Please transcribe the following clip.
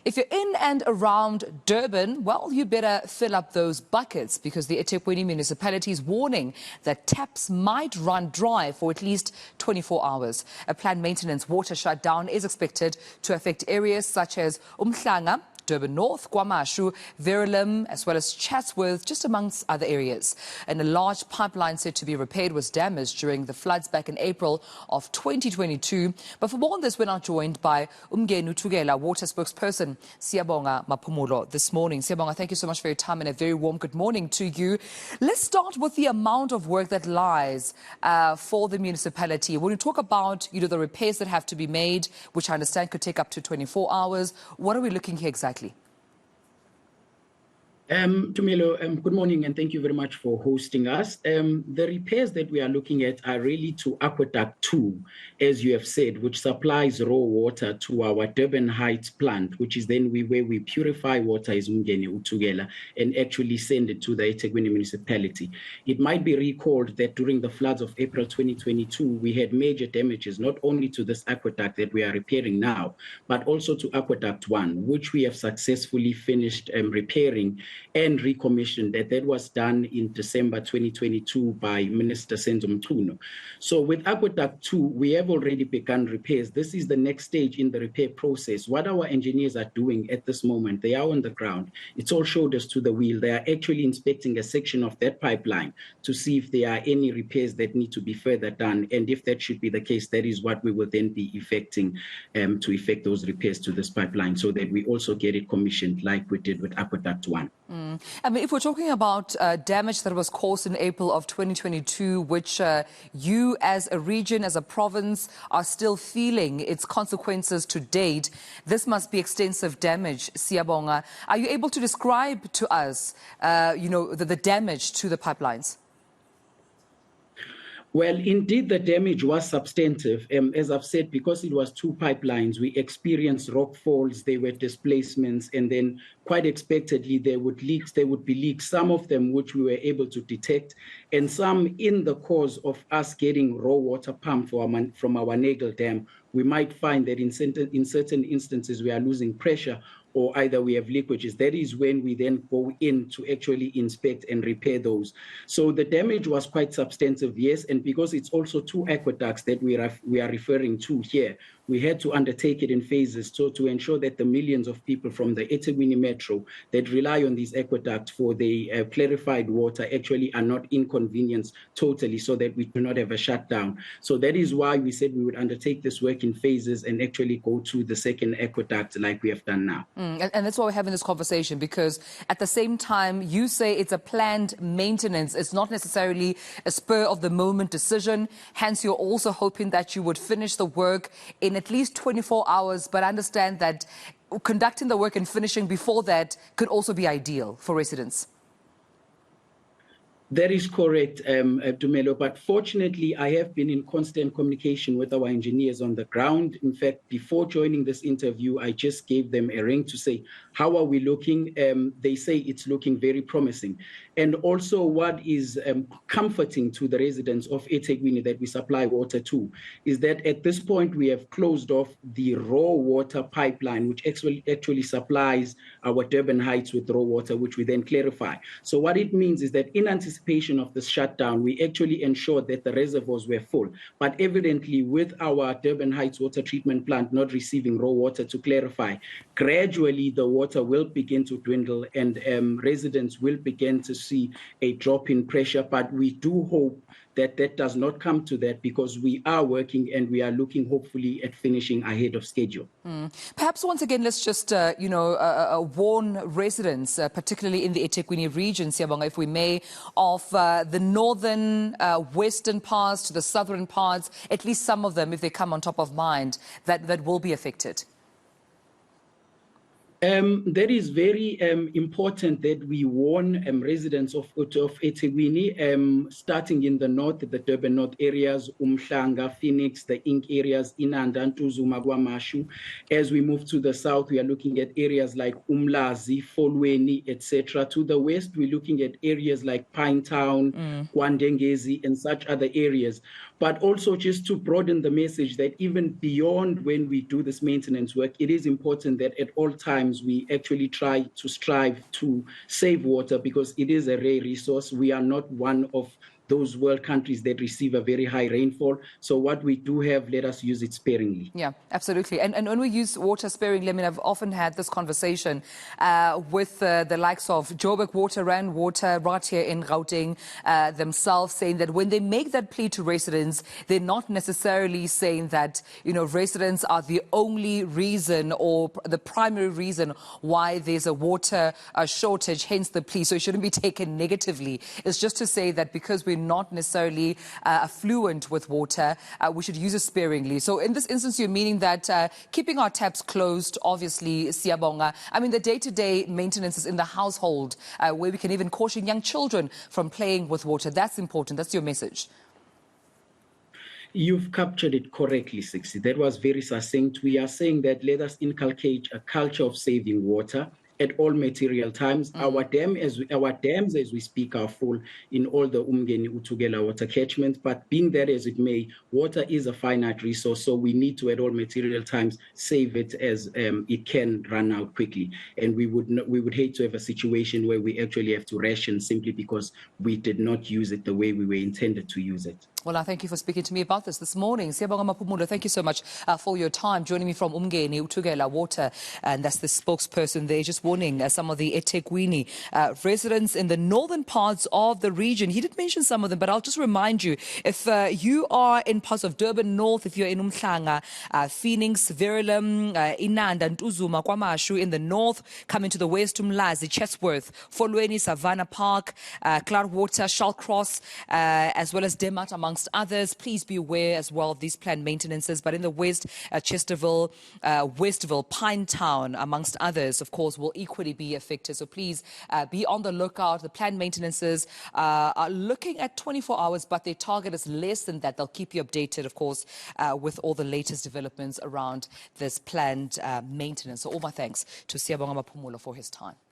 If you're in and around Durban, well, you better fill up those buckets because the eThekwini municipality is warning that taps might run dry for at least 24 hours. A planned maintenance water shutdown is expected to affect areas such as uMhlanga, Durban North, KwaMashu, Verulam, as well as Chatsworth, just amongst other areas. And a large pipeline said to be repaired was damaged during the floods back in April of 2022. But for more on this, we're now joined by uMngeni-Uthukela, water spokesperson Siyabonga Maphumulo this morning. Siyabonga, thank you so much for your time and a very warm good morning to you. Let's start with the amount of work that lies for the municipality. When you talk about, the repairs that have to be made, which I understand could take up to 24 hours, what are we looking here exactly? Tumelo, good morning and thank you very much for hosting us. The repairs that we are looking at are really to Aqueduct 2, as you have said, which supplies raw water to our Durban Heights plant, which is then where we purify water as uMngeni-Uthukela and actually send it to the eThekwini municipality. It might be recalled that during the floods of April 2022, we had major damages, not only to this aqueduct that we are repairing now, but also to Aqueduct 1, which we have successfully finished repairing and recommissioned. That was done in December 2022 by Minister Senzo Mchunu. So with Aqueduct 2, we have already begun repairs. This is the next stage in the repair process. What our engineers are doing at this moment, they are on the ground. It's all shoulders to the wheel. They are actually inspecting a section of that pipeline to see if there are any repairs that need to be further done. And if that should be the case, that is what we will then be effecting to effect those repairs to this pipeline so that we also get it commissioned like we did with Aqueduct 1. I mean, if we're talking about damage that was caused in April of 2022, which you as a region, as a province, are still feeling its consequences to date, this must be extensive damage, Siyabonga. Are you able to describe to us, the damage to the pipelines? Well, indeed, the damage was substantive. As I've said, because it was two pipelines, we experienced rock falls, there were displacements, and then quite expectedly there would be leaks, some of them which we were able to detect, and some in the course of us getting raw water pumped from our Nagel Dam. We might find that in certain instances we are losing pressure or either we have leakages. That is when we then go in to actually inspect and repair those. So the damage was quite substantive, yes, and because it's also two aqueducts that we are referring to here, we had to undertake it in phases to ensure that the millions of people from the eThekwini Metro that rely on these aqueducts for the clarified water actually are not inconvenienced totally, so that we do not have a shutdown. So that is why we said we would undertake this work in phases and actually go to the second aqueduct like we have done now. And that's why we're having this conversation, because at the same time, you say it's a planned maintenance. It's not necessarily a spur-of-the-moment decision. Hence, you're also hoping that you would finish the work in at least 24 hours. But I understand that conducting the work and finishing before that could also be ideal for residents. That is correct, Dumelo, but fortunately I have been in constant communication with our engineers on the ground. In fact, before joining this interview, I just gave them a ring to say, how are we looking? They say it's looking very promising. And also what is comforting to the residents of eThekwini that we supply water to is that at this point we have closed off the raw water pipeline, which actually supplies our Durban Heights with raw water, which we then clarify. So what it means is that in anticipation of the shutdown, we actually ensured that the reservoirs were full. But evidently, with our Durban Heights water treatment plant not receiving raw water to clarify, gradually the water will begin to dwindle and residents will begin to see a drop in pressure. But we do hope that that does not come to that, because we are working and we are looking hopefully at finishing ahead of schedule. Perhaps once again, let's just, warn residents, particularly in the eThekwini region, Siyabonga, if we may, of the northern, western parts to the southern parts, at least some of them, if they come on top of mind, that will be affected. That is very important that we warn residents of eThekwini, starting in the north, the Durban North areas, uMhlanga, Phoenix, the eNCA areas, Inanda, Ntuzuma, KwaMashu. As we move to the south, we are looking at areas like Umlazi, Folweni, etc. To the west, we're looking at areas like Pinetown, Kwandengezi, and such other areas. but also just to broaden the message that even beyond when we do this maintenance work, it is important that at all times we actually try to strive to save water, because it is a rare resource. We are not one of those world countries that receive a very high rainfall. So what we do have, let us use it sparingly. Yeah, absolutely. And when we use water sparingly, I mean, I've often had this conversation with the likes of Joburg Water, Rand Water, right here in Gauteng themselves, saying that when they make that plea to residents, they're not necessarily saying that, you know, residents are the only reason or the primary reason why there's a water shortage, hence the plea. So it shouldn't be taken negatively. It's just to say that because we're not necessarily affluent with water, we should use it sparingly. So in this instance, you're meaning that keeping our taps closed, obviously, Siyabonga. I mean, the day-to-day maintenance is in the household, where we can even caution young children from playing with water. That's important. That's your message. You've captured it correctly, Sixty. That was very succinct. We are saying that let us inculcate a culture of saving water at all material times. Our dams, as we speak, are full in all the uMngeni-Uthukela water catchments. But being that as it may, water is a finite resource, so we need to, at all material times, save it as it can run out quickly. And we would hate to have a situation where we actually have to ration simply because we did not use it the way we were intended to use it. Well, I thank you for speaking to me about this morning. Siyabonga Maphumulo, thank you so much for your time. Joining me from uMngeni-Uthukela Water, and that's the spokesperson there, just warning some of the eThekwini residents in the northern parts of the region. He did mention some of them, but I'll just remind you, if you are in parts of Durban North, if you're in Umhlanga, Phoenix, Verulam, Inanda, Ntuzuma, KwaMashu in the north, coming to the west, Umlazi, Chatsworth, Folweni, Savannah Park, Cloudwater, Shallcross, as well as Demat, amongst others. Please be aware as well of these planned maintenances. But in the west, Chesterville, Westville, Pinetown, amongst others, of course, will equally be affected. So please be on the lookout. The planned maintenances are looking at 24 hours, but their target is less than that. They'll keep you updated, of course, with all the latest developments around this planned maintenance. So all my thanks to Siyabonga Maphumulo for his time.